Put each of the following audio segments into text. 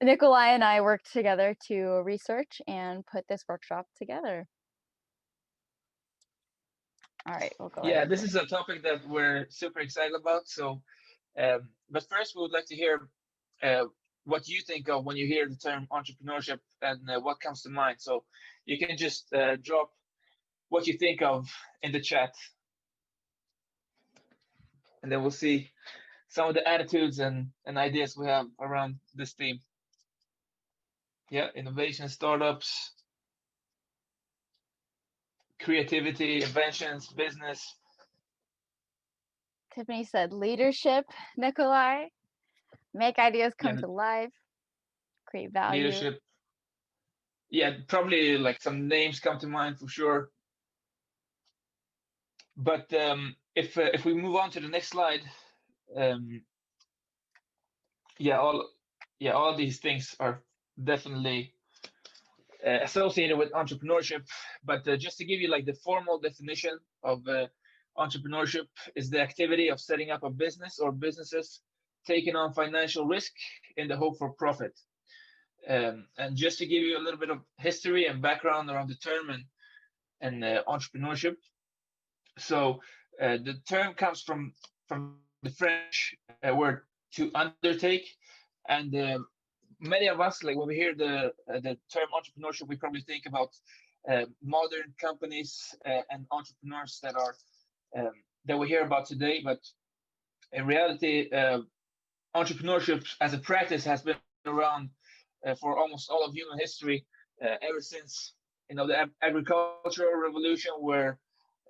Nikolai and I worked together to research and put this workshop together. All right, we'll go Yeah, ahead. this is a topic that we're super excited about. So, but first, we would like to hear uh, what you think of when you hear the term entrepreneurship and what comes to mind. So, you can just drop what you think of in the chat, and then we'll see some of the attitudes and ideas we have around this theme. Yeah, innovation, startups, creativity, inventions, business, Tiffany said leadership, Nikolai. Make ideas yeah, come to life, create value. leadership. Yeah, probably like some names come to mind for sure. But if we move on to the next slide, um, yeah, all these things are definitely associated with entrepreneurship. But just to give you like the formal definition of entrepreneurship is the activity of setting up a business or businesses, taking on financial risk in the hope for profit. And just to give you a little bit of history and background around the term and entrepreneurship. So the term comes from the French word to undertake, and many of us, like when we hear the term entrepreneurship, we probably think about modern companies and entrepreneurs that we hear about today. But in reality, entrepreneurship as a practice has been around for almost all of human history, ever since the agricultural revolution, where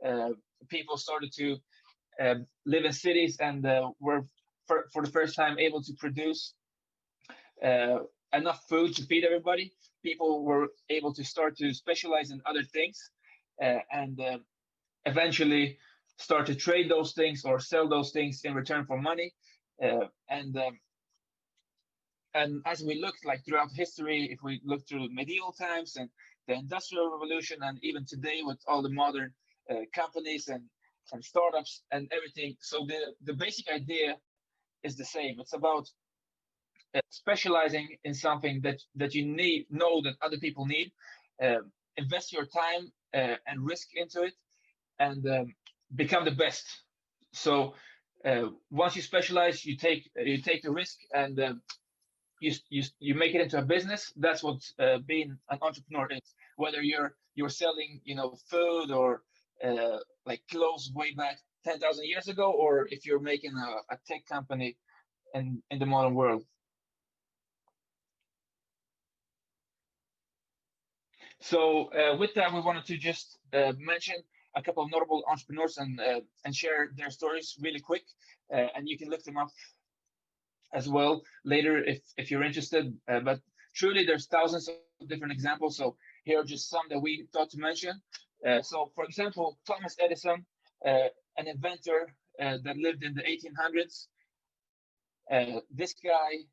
uh, people started to live in cities and were for the first time able to produce uh, enough food to feed everybody. People were able to start to specialize in other things and eventually start to trade those things or sell those things in return for money. Uh, and um, and as we look like throughout history, if we look through medieval times and the industrial revolution, and even today with all the modern companies and startups and everything, so the basic idea is the same. It's about specializing in something that you know that other people need, invest your time and risk into it, and become the best. So once you specialize, you take the risk, and you make it into a business. That's what being an entrepreneur is. Whether you're selling food or like clothes way back 10,000 years ago, or if you're making a tech company in the modern world. So with that, we wanted to just mention a couple of notable entrepreneurs and share their stories really quick, and you can look them up as well later if you're interested. But truly, there's thousands of different examples. So here are just some that we thought to mention. So, for example, Thomas Edison, an inventor that lived in the 1800s. This guy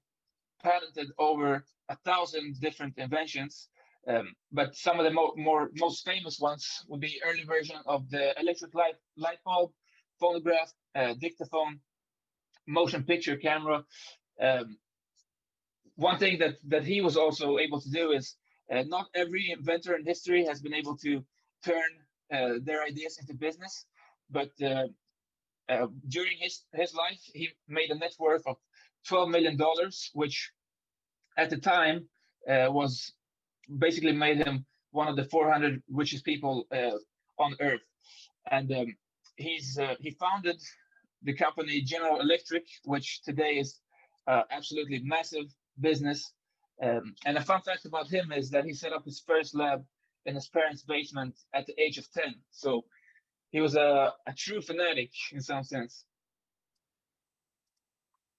patented over 1,000 different inventions. But some of the most famous ones would be early version of the electric light bulb, phonograph, dictaphone, motion picture camera. Um, One thing that he was also able to do is not every inventor in history has been able to turn their ideas into business, but during his life, he made a net worth of $12 million, which at the time was basically made him one of the 400 richest people on Earth. And he founded the company General Electric, which today is absolutely massive business. And a fun fact about him is that he set up his first lab in his parents' basement at the age of 10. So he was a true fanatic in some sense.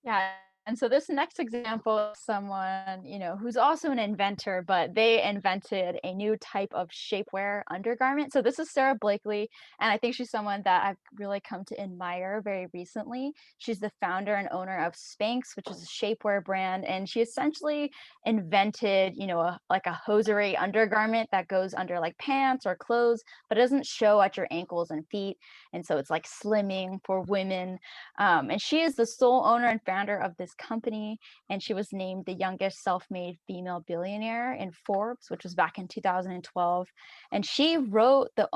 Yeah, and so this next example is someone, who's also an inventor, but they invented a new type of shapewear undergarment. So this is Sarah Blakely, and I think she's someone that I've really come to admire very recently. She's the founder and owner of Spanx, which is a shapewear brand, and she essentially invented, like a hosiery undergarment that goes under like pants or clothes, but it doesn't show at your ankles and feet. And so it's like slimming for women. And she is the sole owner and founder of this company, and she was named the youngest self-made female billionaire in Forbes, which was back in 2012. And she wrote the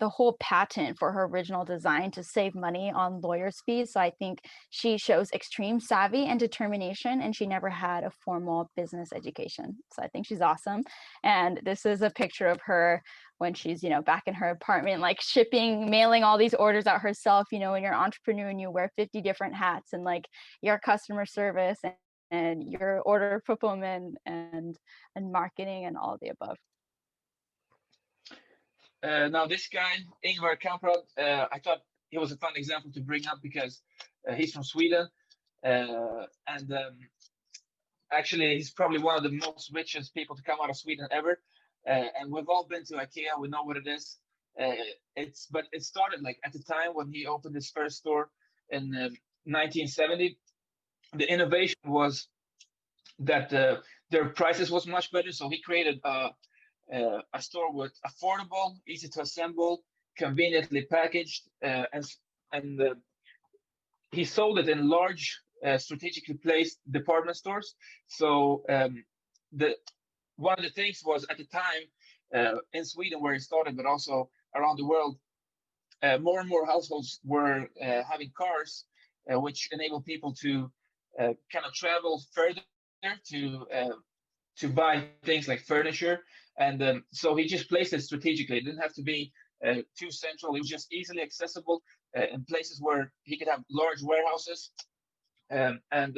whole patent for her original design to save money on lawyers' fees. So I think she shows extreme savvy and determination, and she never had a formal business education. So I think she's awesome. And this is a picture of her when she's, back in her apartment, like mailing all these orders out herself. When you're an entrepreneur and you wear 50 different hats, and like your customer service and your order fulfillment and marketing and all of the above. Now this guy, Ingvar Kamprad, I thought he was a fun example to bring up because he's from Sweden, and actually he's probably one of the most richest people to come out of Sweden ever. And we've all been to IKEA. We know what it is. But it started like at the time when he opened his first store in 1970. The innovation was that their prices was much better. So he created a store with affordable, easy to assemble, conveniently packaged, and he sold it in large, strategically placed department stores. So one of the things was at the time in Sweden where he started, but also around the world, more and more households were having cars, which enable people to kind of travel further to buy things like furniture. And so he just placed it strategically. It didn't have to be too central. It was just easily accessible in places where he could have large warehouses. And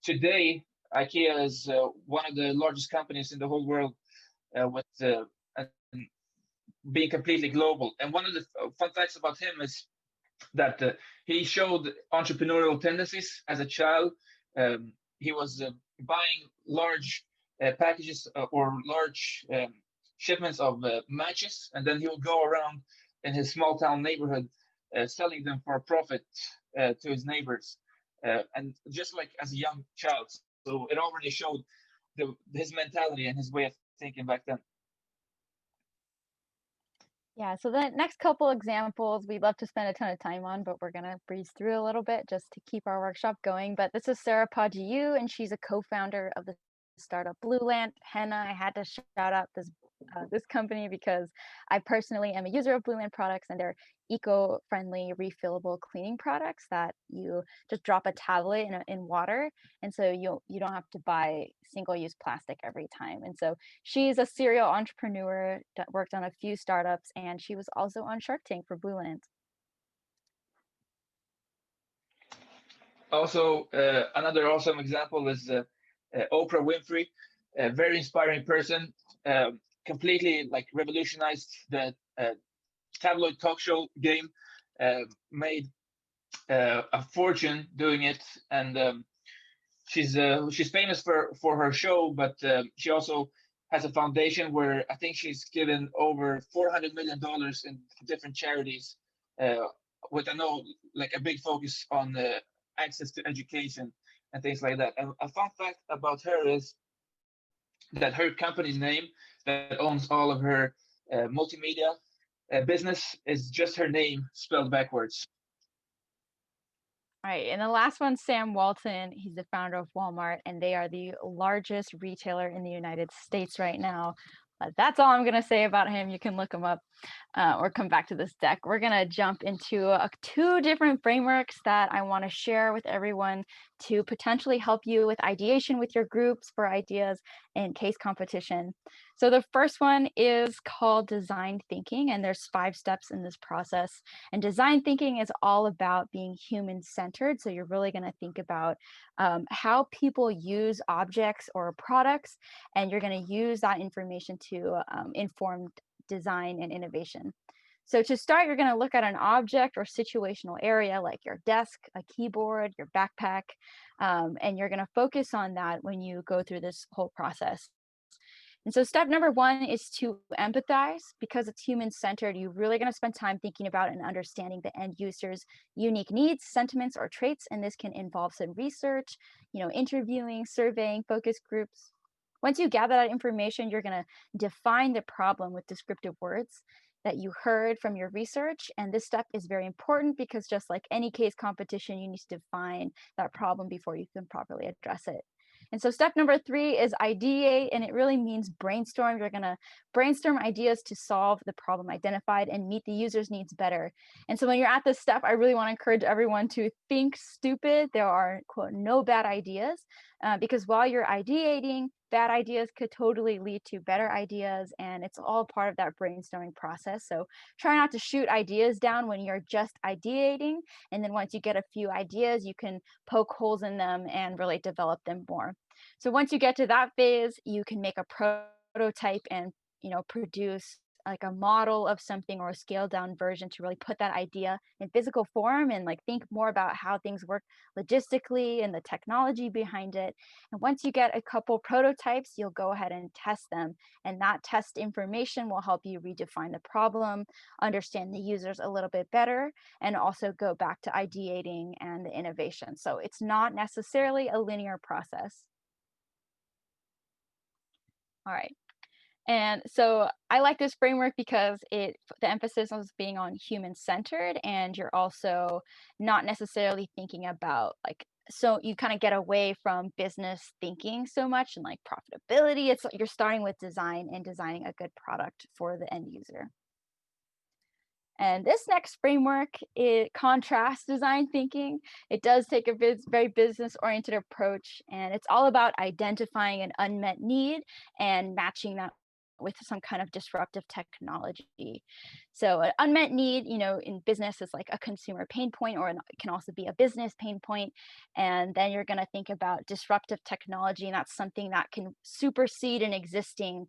today, IKEA is one of the largest companies in the whole world, with being completely global. And one of the fun facts about him is that he showed entrepreneurial tendencies as a child. He was buying large packages or large shipments of matches, and then he would go around in his small town neighborhood selling them for a profit to his neighbors. And just like as a young child. So it already showed his mentality and his way of thinking back then. Yeah, so the next couple examples we'd love to spend a ton of time on, but we're going to breeze through a little bit just to keep our workshop going. But this is Sarah Pajiu, and she's a co-founder of the startup Blueland. Henna, I had to shout out this company because I personally am a user of Blueland products, and they're eco-friendly, refillable cleaning products that you just drop a tablet in water, and so you don't have to buy single-use plastic every time. And so she's a serial entrepreneur that worked on a few startups, and she was also on Shark Tank for Blueland. Also, another awesome example is Oprah Winfrey, a very inspiring person, completely like revolutionized the tabloid talk show game, made a fortune doing it, and she's famous for her show, but she also has a foundation where I think she's given over $400 million in different charities, with I know like a big focus on access to education and things like that. And a fun fact about her is that her company name that owns all of her multimedia business is just her name spelled backwards. All right, and the last one, Sam Walton, he's the founder of Walmart, and they are the largest retailer in the United States right now. That's all I'm going to say about him. You can look him up or come back to this deck. We're going to jump into two different frameworks that I want to share with everyone to potentially help you with ideation with your groups for ideas and case competition. So the first one is called design thinking, and there's 5 steps in this process. And design thinking is all about being human-centered. So you're really going to think about how people use objects or products, and you're going to use that information to inform design and innovation. So to start, you're going to look at an object or situational area like your desk, a keyboard, your backpack, and you're going to focus on that when you go through this whole process. And so step number 1 is to empathize. Because it's human-centered, you're really going to spend time thinking about and understanding the end user's unique needs, sentiments, or traits. And this can involve some research, interviewing, surveying, focus groups. Once you gather that information, you're going to define the problem with descriptive words. that you heard from your research. And this step is very important because just like any case competition, you need to define that problem before you can properly address it. And so step number 3 is ideate, and it really means brainstorm. You're going to brainstorm ideas to solve the problem identified and meet the user's needs better. And so when you're at this step, I really want to encourage everyone to think stupid. There are, quote, no bad ideas, because while you're ideating, bad ideas could totally lead to better ideas, and it's all part of that brainstorming process. So try not to shoot ideas down when you're just ideating, and then once you get a few ideas, you can poke holes in them and really develop them more. So once you get to that phase, you can make a prototype and produce like a model of something or a scaled down version to really put that idea in physical form and like think more about how things work logistically and the technology behind it. And once you get a couple prototypes, you'll go ahead and test them. And that test information will help you redefine the problem, understand the users a little bit better, and also go back to ideating and the innovation. So it's not necessarily a linear process. All right. And so I like this framework because the emphasis is being on human-centered, and you're also not necessarily thinking about so you kind of get away from business thinking so much and like profitability. You're starting with design and designing a good product for the end user. And this next framework, it contrasts design thinking. It does take a very business-oriented approach, and it's all about identifying an unmet need and matching that with some kind of disruptive technology. So an unmet need, in business is like a consumer pain point, or it can also be a business pain point. And then you're going to think about disruptive technology, and that's something that can supersede an existing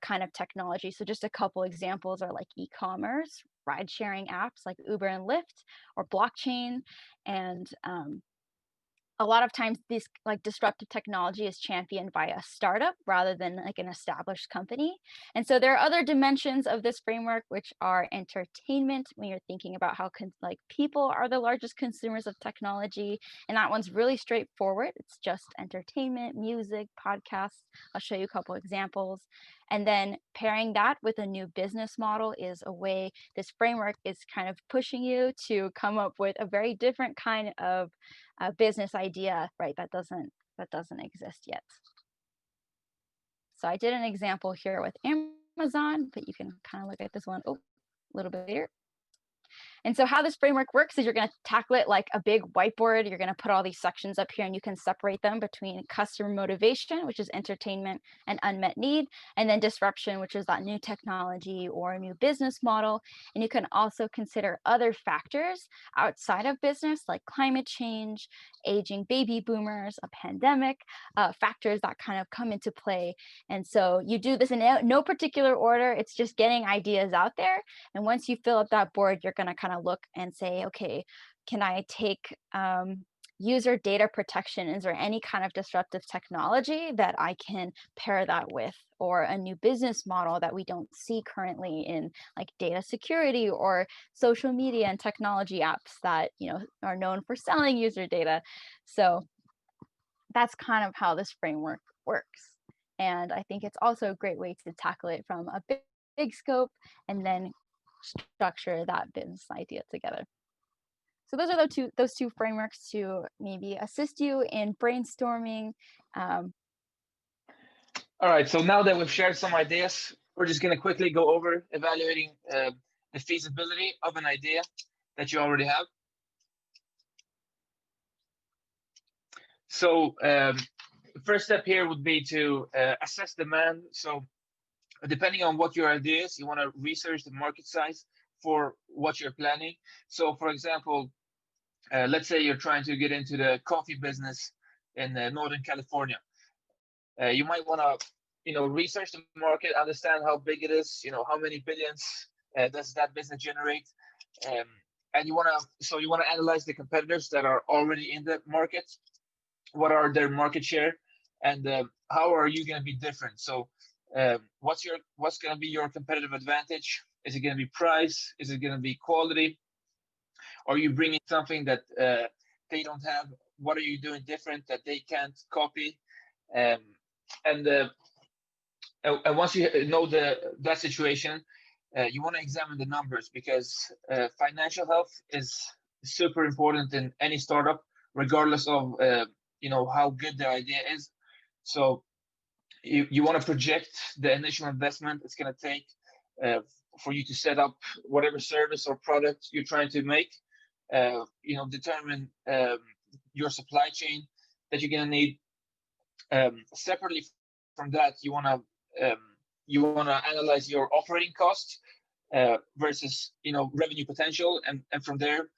kind of technology. So just a couple examples are like e-commerce, ride sharing apps like Uber and Lyft, or blockchain. And a lot of times this like disruptive technology is championed by a startup rather than like an established company. And so there are other dimensions of this framework, which are entertainment, when you're thinking about how people are the largest consumers of technology. And that one's really straightforward. It's just entertainment, music, podcasts. I'll show you a couple examples. And then pairing that with a new business model is a way this framework is kind of pushing you to come up with a very different kind of business idea, right? That doesn't exist yet. So I did an example here with Amazon, but you can kind of look at this one a little bit later. And so how this framework works is you're going to tackle it like a big whiteboard. You're going to put all these sections up here, and you can separate them between customer motivation, which is entertainment and unmet need, and then disruption, which is that new technology or a new business model. And you can also consider other factors outside of business, like climate change, aging baby boomers, a pandemic, factors that kind of come into play. And so you do this in no particular order. It's just getting ideas out there. And once you fill up that board, you're going to kind of look and say, okay, can I take user data protection? Is there any kind of disruptive technology that I can pair that with, or a new business model that we don't see currently in like data security or social media and technology apps that are known for selling user data? So that's kind of how this framework works. And I think it's also a great way to tackle it from a big scope and then structure that business idea together. So those are those two frameworks to maybe assist you in brainstorming. All right, so now that we've shared some ideas, we're just going to quickly go over evaluating the feasibility of an idea that you already have. So the first step here would be to assess demand. So depending on what your idea is, you want to research the market size for what you're planning. So for example, let's say you're trying to get into the coffee business in Northern California. You might want to, research the market, understand how big it is, how many billions does that business generate. And you want to analyze the competitors that are already in the market. What are their market share, and how are you going to be different? So what's going to be your competitive advantage? Is it going to be price? Is it going to be quality? Are you bringing something that they don't have? What are you doing different that they can't copy? And once you know that situation, you want to examine the numbers, because financial health is super important in any startup, regardless of how good the idea is. So you want to project the initial investment it's going to take for you to set up whatever service or product you're trying to make. Determine your supply chain that you're going to need. Separately from that, you want to analyze your operating costs versus revenue potential, and from there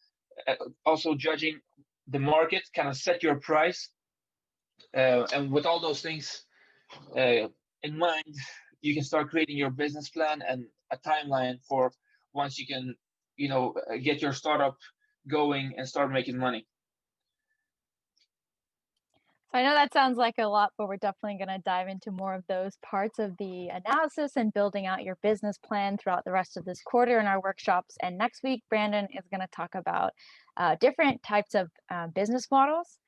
also judging the market, kind of set your price, and with all those things in mind, you can start creating your business plan and a timeline for once you can get your startup going and start making money. So I know that sounds like a lot, but we're definitely going to dive into more of those parts of the analysis and building out your business plan throughout the rest of this quarter in our workshops. And next week, Brandon is going to talk about different types of business models.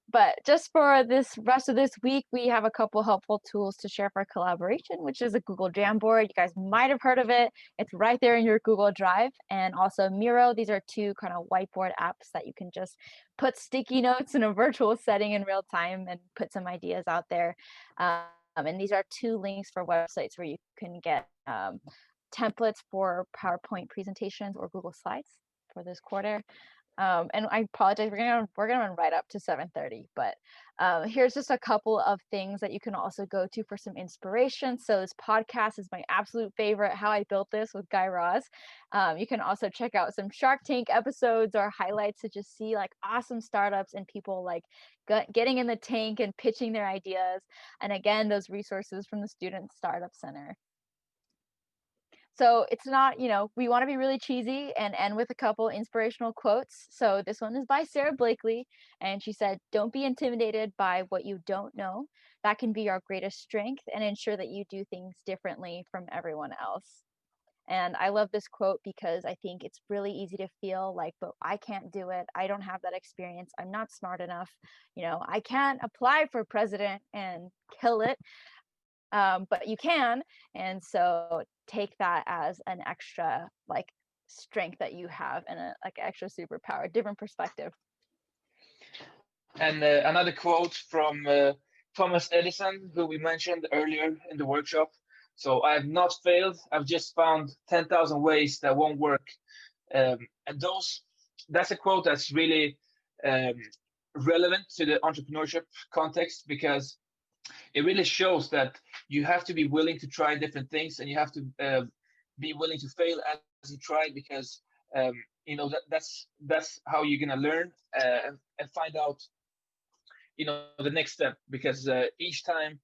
But just for this rest of this week, we have a couple helpful tools to share for collaboration, which is a Google Jamboard. You guys might have heard of it. It's right there in your Google Drive. And also Miro. These are two kind of whiteboard apps that you can just put sticky notes in a virtual setting in real time and put some ideas out there. And these are two links for websites where you can get templates for PowerPoint presentations or Google Slides for this quarter. And I apologize, we're gonna run right up to 7:30, but here's just a couple of things that you can also go to for some inspiration. So this podcast is my absolute favorite, How I Built This with Guy Raz. You can also check out some Shark Tank episodes or highlights to just see like awesome startups and people like getting in the tank and pitching their ideas. And again, those resources from the Student Startup Center. So it's not, we want to be really cheesy and end with a couple inspirational quotes. So this one is by Sarah Blakely, and she said, "Don't be intimidated by what you don't know. That can be your greatest strength, and ensure that you do things differently from everyone else." And I love this quote because I think it's really easy to feel like, but I can't do it. I don't have that experience. I'm not smart enough. I can't apply for president and kill it. But you can, and so take that as an extra like strength that you have and a like extra superpower, different perspective. And another quote from Thomas Edison, who we mentioned earlier in the workshop. "So I have not failed. I've just found 10,000 ways that won't work." And that's a quote that's really relevant to the entrepreneurship context, because it really shows that you have to be willing to try different things, and you have to be willing to fail as you try, because that's how you're gonna learn and find out the next step. Because each time,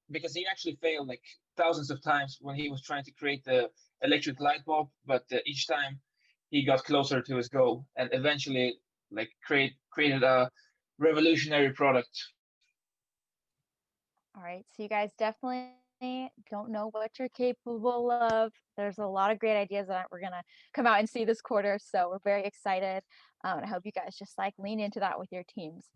because he actually failed like thousands of times when he was trying to create the electric light bulb, but each time he got closer to his goal and eventually like created a revolutionary product. All right, so you guys definitely don't know what you're capable of. There's a lot of great ideas that we're gonna come out and see this quarter, so we're very excited. And I hope you guys just like lean into that with your teams.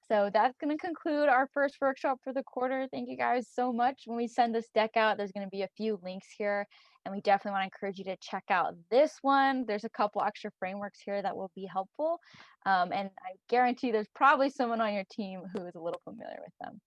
So that's going to conclude our first workshop for the quarter. Thank you guys so much. When we send this deck out, there's going to be a few links here, and we definitely want to encourage you to check out this one. There's a couple extra frameworks here that will be helpful, and I guarantee there's probably someone on your team who is a little familiar with them.